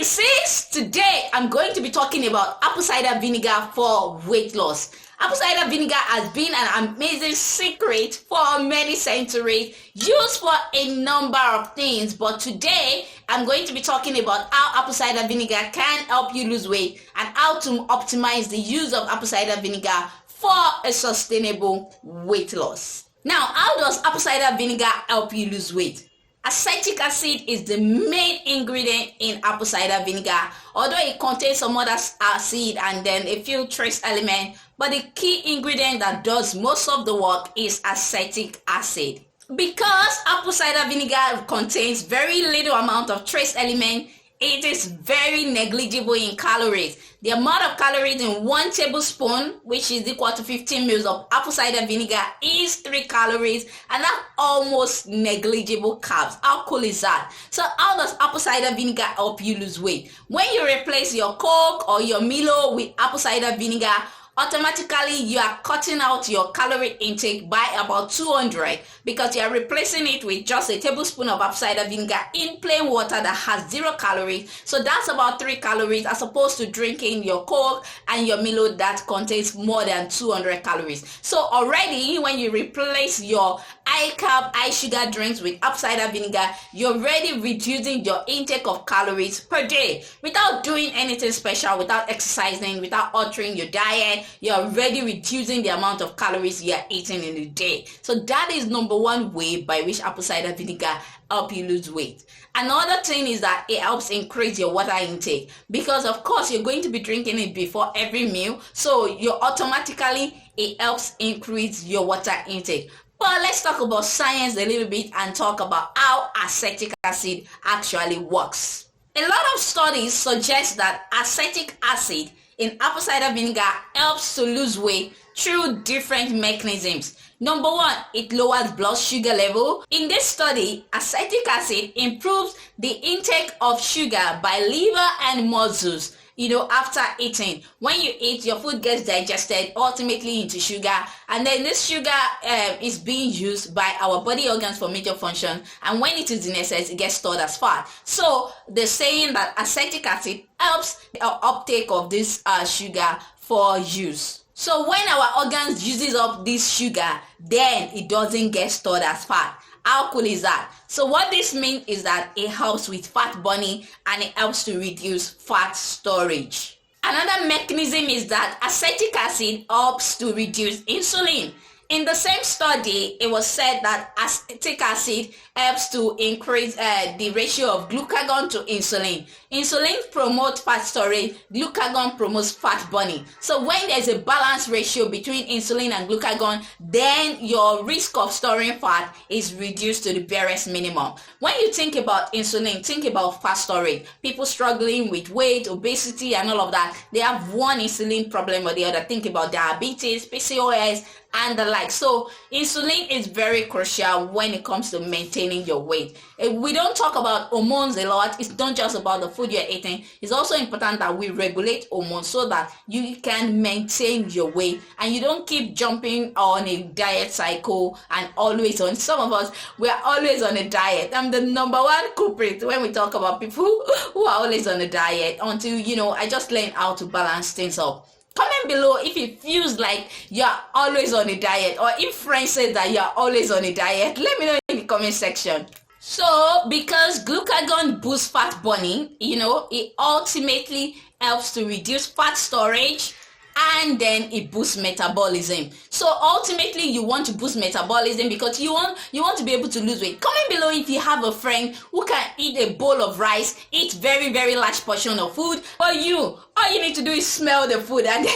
morning, sis. Today I'm going to be talking about apple cider vinegar for weight loss. Apple cider vinegar has been an amazing secret for many centuries, used for a number of things, but today I'm going to be talking about how apple cider vinegar can help you lose weight and how to optimize the use of apple cider vinegar for a sustainable weight loss. Now, how does apple cider vinegar help you lose weight? Acetic acid is the main ingredient in apple cider vinegar, although it contains some other acid and then a few trace elements, but the key ingredient that does most of the work is acetic acid. Because apple cider vinegar contains very little amount of trace element, it is very negligible in calories. The amount of calories in 1 tablespoon, which is equal to 15 ml of apple cider vinegar, is 3 calories, and that's almost negligible carbs. How cool is that? So how does apple cider vinegar help you lose weight? When you replace your Coke or your Milo with apple cider vinegar, automatically you are cutting out your calorie intake by about 200 because you are replacing it with just a tablespoon of apple cider vinegar in plain water that has 0 calories. So that's about 3 calories as opposed to drinking your Coke and your Milo that contains more than 200 calories. So already when you replace your high carb, high sugar drinks with apple cider vinegar, you're already reducing your intake of calories per day without doing anything special, without exercising, without altering your diet. You're already reducing the amount of calories you're eating in a day. So that is number one way by which apple cider vinegar help you lose weight. Another thing is that it helps increase your water intake, because of course you're going to be drinking it before every meal, so it helps increase your water intake. But let's talk about science a little bit and talk about how acetic acid actually works. A lot of studies suggest that acetic acid in apple cider vinegar helps to lose weight through different mechanisms. Number one, it lowers blood sugar level. In this study, acetic acid improves the intake of sugar by liver and muscles. After eating, when you eat, your food gets digested ultimately into sugar, and then this sugar is being used by our body organs for major function, and when it is in excess, it gets stored as fat. So they're saying that acetic acid helps the uptake of this sugar for use. So when our organs uses up this sugar, then it doesn't get stored as fat. How cool is that? So what this means is that it helps with fat burning and it helps to reduce fat storage. Another mechanism is that acetic acid helps to reduce insulin. In the same study, it was said that acetic acid helps to increase the ratio of glucagon to insulin. Insulin promotes fat storage, glucagon promotes fat burning. So when there's a balanced ratio between insulin and glucagon, then your risk of storing fat is reduced to the barest minimum. When you think about insulin, think about fat storage. People struggling with weight, obesity, and all of that, they have one insulin problem or the other. Think about diabetes, PCOS, and the like. So insulin is very crucial when it comes to maintaining your weight. We don't talk about hormones a lot. It's not just about the food you're eating. It's also important that we regulate hormones so that you can maintain your weight and you don't keep jumping on a diet cycle and always on. Some of us, we are always on a diet. I'm the number one culprit when we talk about people who are always on a diet until, I just learned how to balance things up. Comment below if it feels like you're always on a diet, or if friends say that you're always on a diet. Let me know in the comment section. So because glucagon boosts fat burning, it ultimately helps to reduce fat storage, and then it boosts metabolism. So ultimately you want to boost metabolism because you want to be able to lose weight. Comment below if you have a friend who can eat a bowl of rice, eat very, very large portion of food, but all you need to do is smell the food and then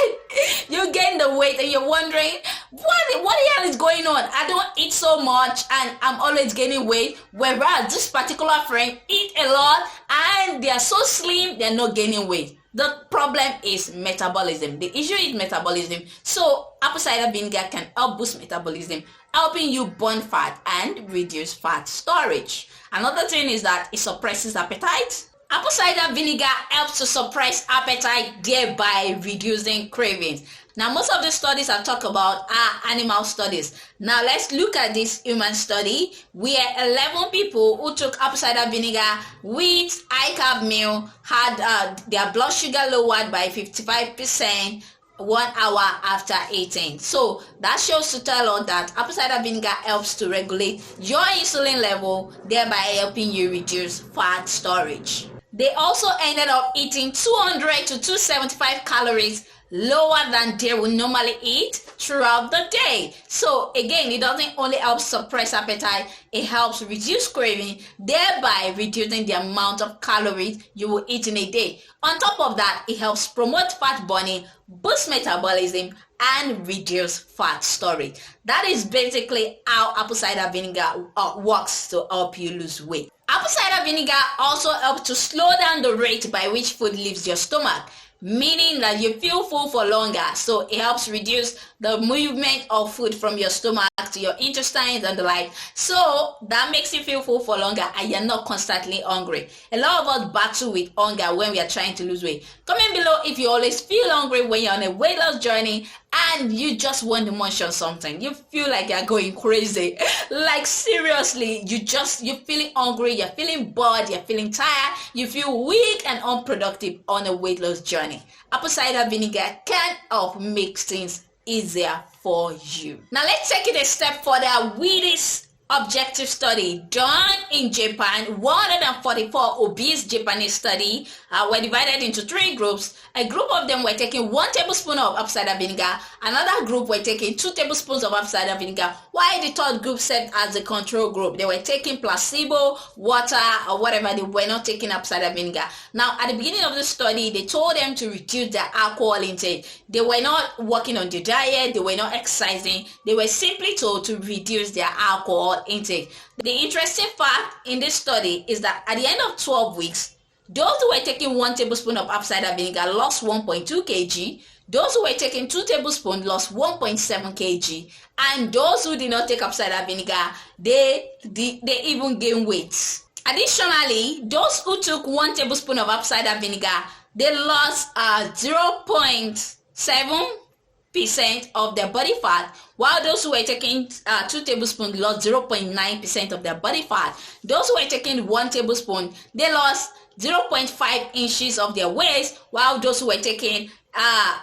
you gain the weight and you're wondering, what the hell is going on? I don't eat so much and I'm always gaining weight, whereas this particular friend eat a lot and they are so slim, they're not gaining weight. The problem is metabolism. The issue is metabolism. So apple cider vinegar can help boost metabolism, helping you burn fat and reduce fat storage. Another thing is that it suppresses appetite. Apple cider vinegar helps to suppress appetite, thereby reducing cravings. Now, most of the studies I talk about are animal studies. Now, let's look at this human study where 11 people who took apple cider vinegar with high carb meal had their blood sugar lowered by 55% 1 hour after eating. So that shows to tell us that apple cider vinegar helps to regulate your insulin level, thereby helping you reduce fat storage. They also ended up eating 200 to 275 calories lower than they would normally eat throughout the day. So again, it doesn't only help suppress appetite, it helps reduce craving, thereby reducing the amount of calories you will eat in a day. On top of that, it helps promote fat burning, boost metabolism, and reduce fat storage. That is basically how apple cider vinegar works to help you lose weight. Apple cider vinegar also helps to slow down the rate by which food leaves your stomach, meaning that you feel full for longer. So it helps reduce the movement of food from your stomach to your intestines and the like. So that makes you feel full for longer and you're not constantly hungry. A lot of us battle with hunger when we are trying to lose weight. Comment below if you always feel hungry when you're on a weight loss journey and you just want to munch on something. You feel like you're going crazy. Like seriously, you're feeling hungry, you're feeling bored, you're feeling tired, you feel weak and unproductive on a weight loss journey. Apple cider vinegar can help make things easier for you. Now let's take it a step further with this objective study done in Japan. 144 obese Japanese study were divided into 3 groups. A group of them were taking 1 tablespoon of apple cider vinegar. Another group were taking 2 tablespoons of apple cider vinegar, while the third group served as the control group. They were taking placebo, water, or whatever. They were not taking apple cider vinegar. Now, at the beginning of the study, they told them to reduce their alcohol intake. They were not working on their diet. They were not exercising. They were simply told to reduce their alcohol intake. The interesting fact in this study is that at the end of 12 weeks, those who were taking 1 tablespoon of apple cider vinegar lost 1.2 kg. Those who were taking 2 tablespoons lost 1.7 kg. And those who did not take apple cider vinegar, they even gained weight. Additionally, those who took 1 tablespoon of apple cider vinegar, they lost 0.7% of their body fat, while those who were taking 2 tablespoons lost 0.9% of their body fat. Those who were taking 1 tablespoon, they lost 0.5 inches of their waist, while those who were taking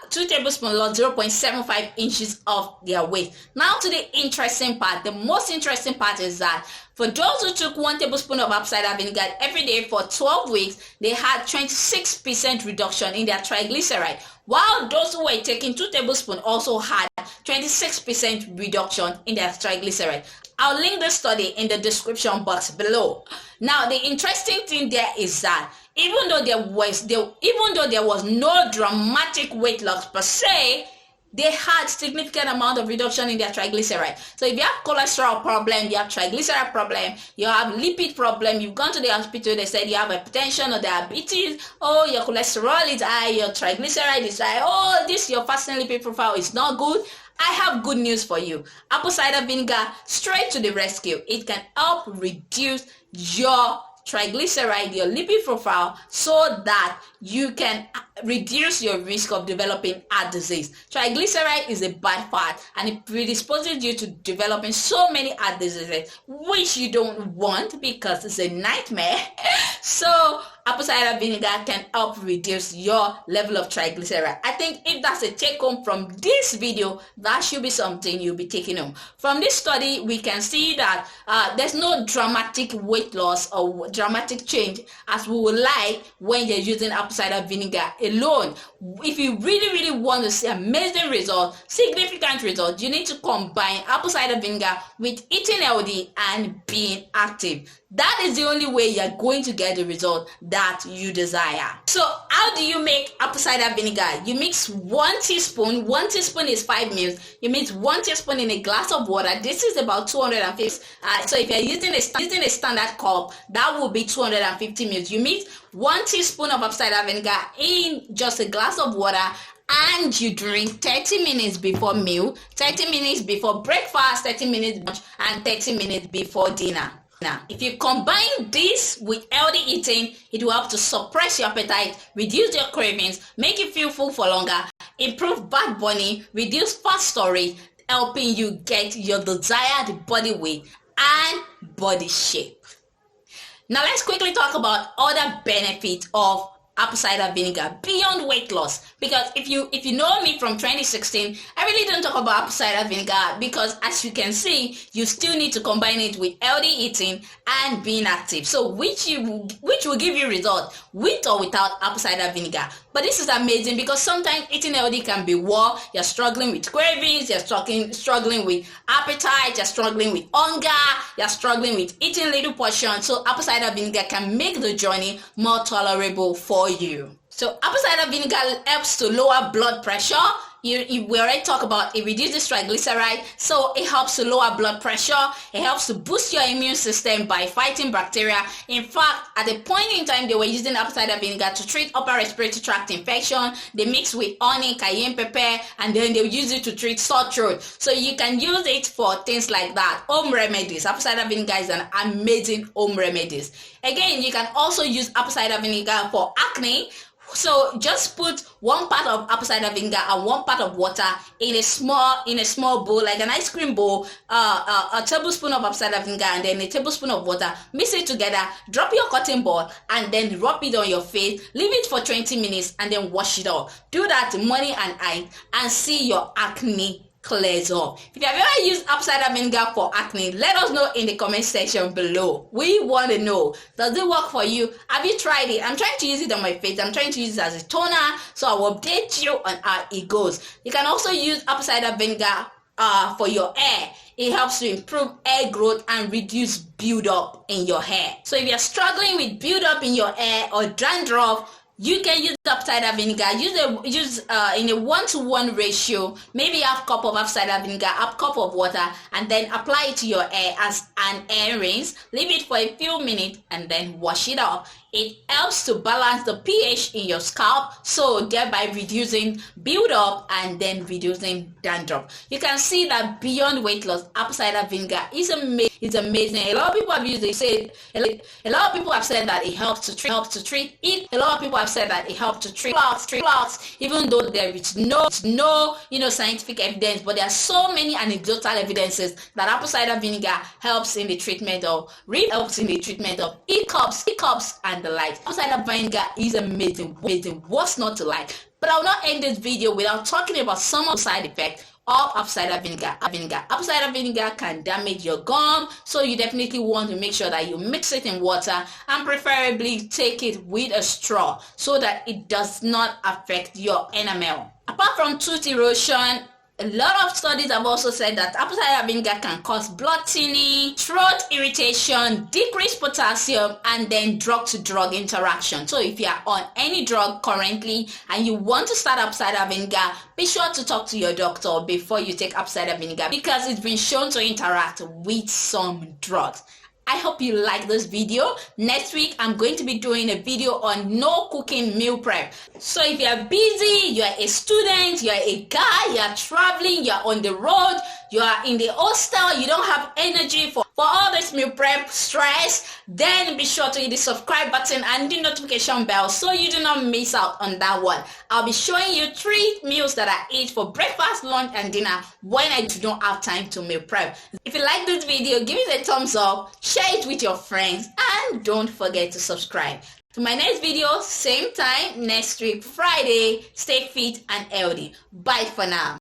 2 tablespoons lost 0.75 inches of their waist. Now to the interesting part. The most interesting part is that for those who took 1 tablespoon of apple cider vinegar every day for 12 weeks, they had 26% reduction in their triglyceride, while those who were taking 2 tablespoons also had 26% reduction in their triglyceride. I'll link the study in the description box below. Now, the interesting thing there is that even though there was no dramatic weight loss per se, they had significant amount of reduction in their triglyceride. So if you have cholesterol problem, you have triglyceride problem, you have lipid problem, you've gone to the hospital, they said you have hypertension or diabetes, oh, your cholesterol is high, your triglyceride is high, oh, your fasting lipid profile is not good, I have good news for you. Apple cider vinegar, straight to the rescue. It can help reduce your triglyceride, your lipid profile, so that you can reduce your risk of developing heart disease. Triglyceride is a bad fat and it predisposes you to developing so many heart diseases, which you don't want because it's a nightmare. So apple cider vinegar can help reduce your level of triglyceride. I think if that's a take home from this video, that should be something you'll be taking home. From this study, we can see that there's no dramatic weight loss or dramatic change as we would like when you're using apple cider vinegar alone. If you really want to see amazing results, significant results, you need to combine apple cider vinegar with eating healthy and being active. That is the only way you're going to get the result that you desire. So how do you make apple cider vinegar? You mix 1 teaspoon. 1 teaspoon is 5 ml. You mix 1 teaspoon in a glass of water. This is about 250. So if you're using a standard cup, that will be 250 ml. You mix 1 teaspoon of apple cider vinegar in just a glass of water, and you drink 30 minutes before meal, 30 minutes before breakfast, 30 minutes lunch, and 30 minutes before dinner. Now, if you combine this with healthy eating, it will help to suppress your appetite, reduce your cravings, make you feel full for longer. improve fat burning, reduce fat storage, helping you get your desired body weight and body shape. Now let's quickly talk about other benefits of apple cider vinegar beyond weight loss, because if you know me from 2016, I really don't talk about apple cider vinegar because, as you can see, you still need to combine it with healthy eating and being active. So which will give you results with or without apple cider vinegar. But this is amazing because sometimes eating healthy can be war. You're struggling with cravings, you're struggling with appetite, you're struggling with hunger, you're struggling with eating little portions. So apple cider vinegar can make the journey more tolerable for you. So apple cider vinegar helps to lower blood pressure. We already talked about it reduces triglyceride, so it helps to lower blood pressure. It helps to boost your immune system by fighting bacteria. In fact, at a point in time, they were using apple cider vinegar to treat upper respiratory tract infection. They mix with honey, cayenne pepper, and then they use it to treat sore throat. So you can use it for things like that. Home remedies. Apple cider vinegar is an amazing home remedies. Again, you can also use apple cider vinegar for acne. So just put 1 part of apple cider vinegar and 1 part of water in a small bowl, like an ice cream bowl, a tablespoon of apple cider vinegar and then a tablespoon of water. Mix it together, drop your cotton ball and then rub it on your face. Leave it for 20 minutes and then wash it off. Do that morning and night and see your acne clears up. If you have ever used apple cider vinegar for acne, let us know in the comment section below. We want to know, does it work for you? Have you tried it? I'm trying to use it on my face. I'm trying to use it as a toner, so I will update you on how it goes. You can also use apple cider vinegar for your hair. It helps to improve hair growth and reduce build-up in your hair. So if you're struggling with build-up in your hair or dandruff, you can use apple cider vinegar. Use in a 1-to-1 ratio, maybe half cup of apple cider vinegar, half cup of water, and then apply it to your hair as an hair rinse. Leave it for a few minutes and then wash it off. It helps to balance the pH in your scalp, so thereby reducing build-up and then reducing dandruff. You can see that beyond weight loss, apple cider vinegar is amazing. A lot of people have used it. A lot of people have said that it helps to treat it. A lot of people have said that it helps to treat clots, even though there is no scientific evidence. But there are so many anecdotal evidences that apple cider vinegar helps in the treatment of hiccups and the like. Apple cider vinegar is amazing. What's not to like? But I will not end this video without talking about some of the side effects of apple cider vinegar. Apple cider vinegar can damage your gum, so you definitely want to make sure that you mix it in water and preferably take it with a straw so that it does not affect your enamel. Apart from tooth erosion, a lot of studies have also said that apple cider vinegar can cause blood thinning, throat irritation, decreased potassium, and then drug-to-drug interaction. So if you are on any drug currently and you want to start apple cider vinegar, be sure to talk to your doctor before you take apple cider vinegar because it's been shown to interact with some drugs. I hope you like this video. Next week, I'm going to be doing a video on no cooking meal prep. So if you're busy, you're a student, you're a guy, you're traveling, you're on the road, you are in the hostel, you don't have energy for all this meal prep stress, then be sure to hit the subscribe button and the notification bell so you do not miss out on that one. I'll be showing you 3 meals that I eat for breakfast, lunch, and dinner when I do not have time to meal prep. If you like this video, give it a thumbs up, share it with your friends, and don't forget to subscribe. To my next video, same time next week, Friday. Stay fit and healthy. Bye for now.